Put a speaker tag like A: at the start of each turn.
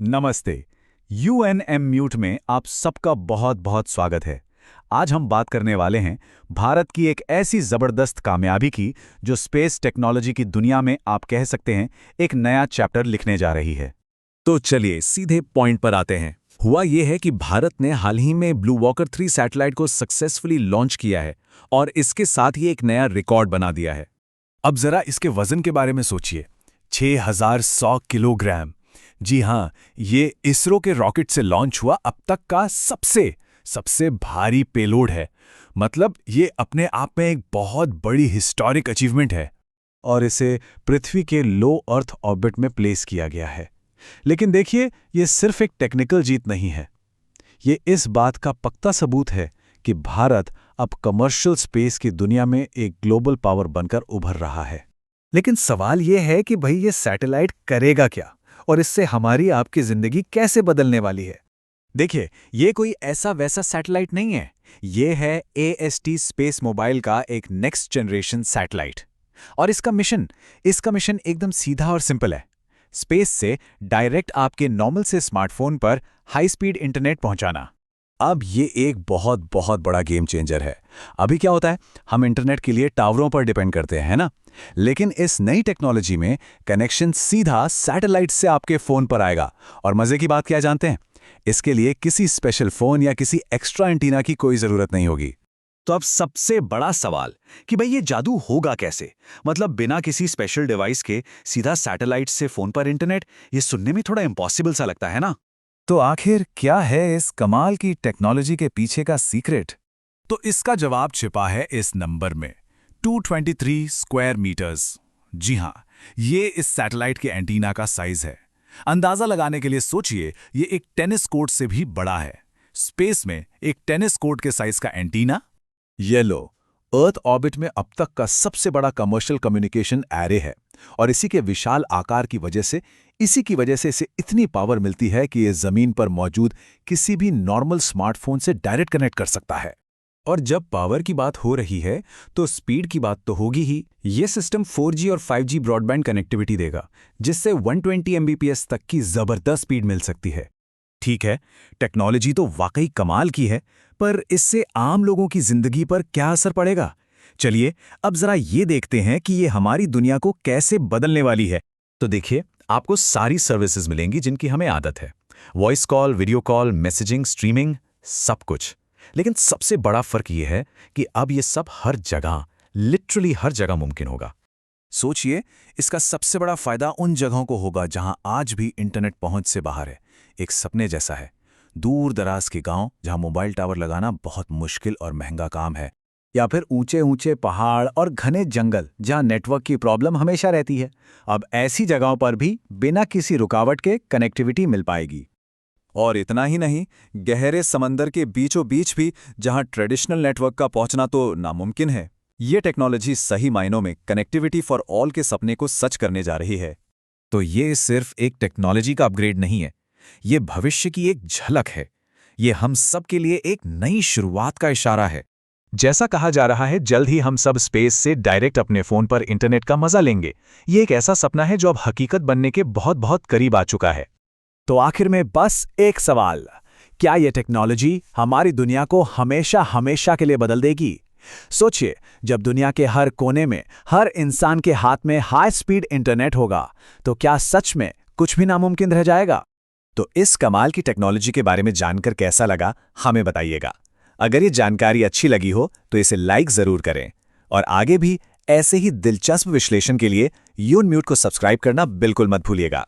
A: नमस्ते। UNM mute में आप सबका बहुत बहुत स्वागत है। आज हम बात करने वाले हैं भारत की एक ऐसी ज़बरदस्त कामयाबी की जो स्पेस टेक्नोलॉजी की दुनिया में आप कह सकते हैं एक नया चैप्टर लिखने जा रही है।
B: तो चलिए सीधे पॉइंट पर आते हैं। हुआ ये है कि भारत ने हाल ही में ब्लू वॉकर 3 सैटेलाइट को सक्सेसफुली लॉन्च किया है और इसके साथ ही एक नया रिकॉर्ड बना दिया है।
A: अब जरा इसके वजन के बारे में सोचिए, 6100 किलोग्राम। जी हाँ, ये इसरो के रॉकेट से लॉन्च हुआ अब तक का सबसे भारी पेलोड है। मतलब ये अपने आप में एक बहुत बड़ी हिस्टोरिक अचीवमेंट है और इसे पृथ्वी के लो अर्थ ऑर्बिट में प्लेस किया गया है। लेकिन देखिए, ये सिर्फ एक टेक्निकल जीत नहीं है, ये इस बात का पक्का सबूत है कि भारत अब कमर्शियल स्पेस की दुनिया में एक ग्लोबल पावर बनकर उभर रहा है।
B: लेकिन सवाल ये है कि भाई ये सैटेलाइट करेगा क्या और इससे हमारी आपकी जिंदगी कैसे बदलने वाली है।
A: देखिए, ये कोई ऐसा वैसा सैटेलाइट नहीं है, ये है AST स्पेस मोबाइल का एक नेक्स्ट जनरेशन सैटेलाइट। और इसका मिशन एकदम सीधा और सिंपल है। स्पेस से डायरेक्ट आपके नॉर्मल से स्मार्टफोन पर हाई स्पीड इंटरनेट पहुंचाना। अब ये एक बहुत बहुत बड़ा गेम चेंजर है। अभी क्या होता है, हम इंटरनेट के लिए टावरों पर डिपेंड करते हैं, है ना? लेकिन इस नई टेक्नोलॉजी में कनेक्शन सीधा सैटेलाइट से आपके फोन पर आएगा। और मजे की बात क्या जानते हैं, इसके लिए किसी स्पेशल फोन या किसी एक्स्ट्रा एंटीना की कोई जरूरत नहीं होगी।
B: तो अब सबसे बड़ा सवाल कि भाई ये जादू होगा कैसे? मतलब बिना किसी स्पेशल डिवाइस के सीधा सैटेलाइट से फोन पर इंटरनेट, ये सुनने में थोड़ा इम्पॉसिबल सा लगता है ना?
A: तो आखिर क्या है इस कमाल की टेक्नोलॉजी के पीछे का सीक्रेट? तो इसका जवाब छिपा है इस नंबर में, 223 स्क्वायर मीटर्स। जी हाँ, ये इस सैटेलाइट के एंटीना का साइज है। अंदाजा लगाने के लिए सोचिए, ये एक टेनिस कोर्ट से भी बड़ा है। स्पेस में एक टेनिस कोर्ट के साइज का एंटीना। ये लो, अर्थ ऑर्बिट में अब तक का सबसे बड़ा कमर्शियल कम्युनिकेशन एरे है और इसी के विशाल आकार की वजह से इसे इतनी पावर मिलती है कि ये जमीन पर मौजूद किसी भी नॉर्मल स्मार्टफोन से डायरेक्ट कनेक्ट कर सकता है। और जब पावर की बात हो रही है तो स्पीड की बात तो होगी ही। ये सिस्टम 4G और 5G ब्रॉडबैंड कनेक्टिविटी देगा, जिससे 120 Mbps तक की जबरदस्त स्पीड मिल सकती है। ठीक है, टेक्नोलॉजी तो वाकई कमाल की है, पर इससे आम लोगों की जिंदगी पर क्या असर पड़ेगा? चलिए अब जरा ये देखते हैं कि ये हमारी दुनिया को कैसे बदलने वाली है। तो देखिए, आपको सारी सर्विसेज मिलेंगी जिनकी हमें आदत है, voice call, video call, messaging, streaming, सब कुछ। लेकिन सबसे बड़ा फर्क ये है कि अब ये सब हर जगह, लिटरली हर जगह मुमकिन होगा। सोचिए, इसका सबसे बड़ा फायदा उन जगहों को होगा जहां आज भी इंटरनेट पहुंच से बाहर है। एक सपने जैसा है, दूर दराज के गांव जहां मोबाइल टावर लगाना बहुत मुश्किल और महंगा काम है, या फिर ऊंचे ऊंचे पहाड़ और घने जंगल जहां नेटवर्क की प्रॉब्लम हमेशा रहती है। अब ऐसी जगहों पर भी बिना किसी रुकावट के कनेक्टिविटी मिल पाएगी। और इतना ही नहीं, गहरे समंदर के बीचों बीच भी जहां ट्रेडिशनल नेटवर्क का पहुंचना तो नामुमकिन है, ये टेक्नोलॉजी सही मायनों में कनेक्टिविटी फॉर ऑल के सपने को सच करने जा रही है। तो ये सिर्फ एक टेक्नोलॉजी का अपग्रेड नहीं है, ये भविष्य की एक झलक है। ये हम सब के लिए एक नई शुरुआत का इशारा है। जैसा कहा जा रहा है, जल्द ही हम सब स्पेस से डायरेक्ट अपने फोन पर इंटरनेट का मजा लेंगे। ये एक ऐसा सपना है जो अब हकीकत बनने के बहुत बहुत करीब आ चुका है। तो आखिर में बस एक सवाल, क्या यह टेक्नोलॉजी हमारी दुनिया को हमेशा हमेशा के लिए बदल देगी? सोचिए, जब दुनिया के हर कोने में हर इंसान के हाथ में हाई स्पीड इंटरनेट होगा, तो क्या सच में कुछ भी नामुमकिन रह जाएगा? तो इस कमाल की टेक्नोलॉजी के बारे में जानकर कैसा लगा, हमें बताइएगा। अगर ये जानकारी अच्छी लगी हो तो इसे लाइक जरूर करें और आगे भी ऐसे ही दिलचस्प विश्लेषण के लिए यून म्यूट को सब्सक्राइब करना बिल्कुल मत भूलिएगा।